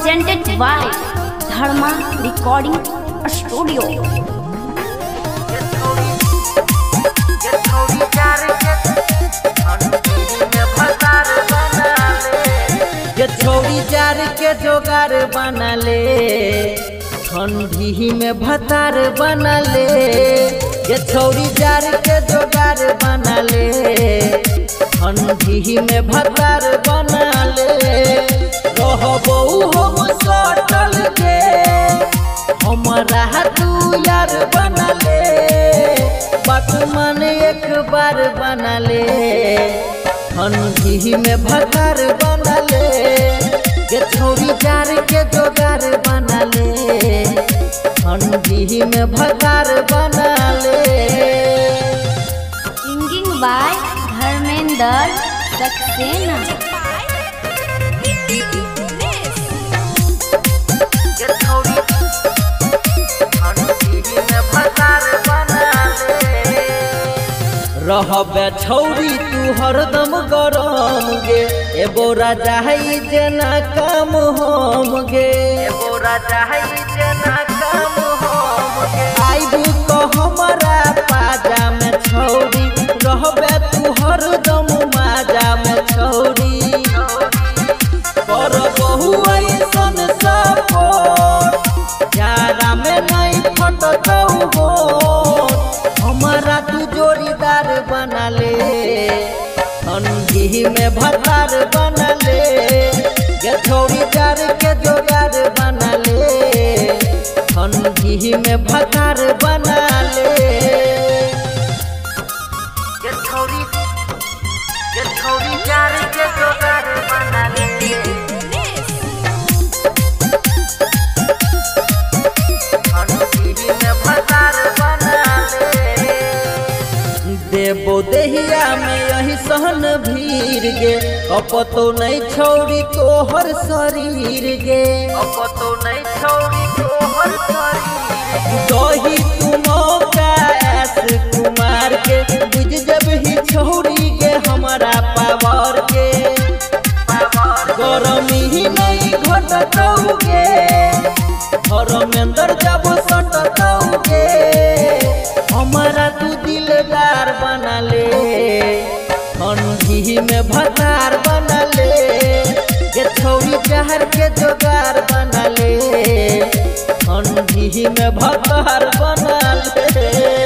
presented by Dharma Recording Studio। ये छोड़ी जार के जोगार बना ले, ठंडी में भतार बना ले। ये छोड़ी जार के जोगार बना ले, ठंडी में भतार बना ले। रहबो हम सटल के, हमारा तू यार बना ले। बात मन एक बार बना ले, ठंडी में भतार बना ले। ये छोड़ी जार के जोगार बना ले, ठंडी में भतार बना ले। Singing by Dharmendra Saxena. रहबे छौरी तू हरदम गरम गे, एगो राजा है जना काम हम गे। एगो राजा है जना काम हम गे। आइबू तो हमारा पाजा में छौरी, रहबे तू हरदम माजा में छौरी। कर बहु ऐसन सपोर्ट, यारा में नहीं फटतौ हो। हमारा तू जोड़ीदार बना ले, ठंडी में भतार बना ले। ये छोड़ी जार के जोगार बना ले, ठंडी में भतार बना ले। ये छोड़ी जार के जोगार बना ले। देबो देहिया में यही सहन भीर गे, अपतो नहीं छोड़ी तोहर शरीर गे। अपतो नहीं छोड़ी तोहर शरीर। दही तू मौका ऐस कुमार के, बुझ जब ही छोड़ी गे हमारा पावर के। गरमी ही नहीं घटतौगे, धर्मेंद्र जब सटतौगे। हमारा तू दिलदार बना ले, ठंडी में भतार बना ले। ये छोड़ी जार के जोगार बना ले, ठंडी में भतार बना ले।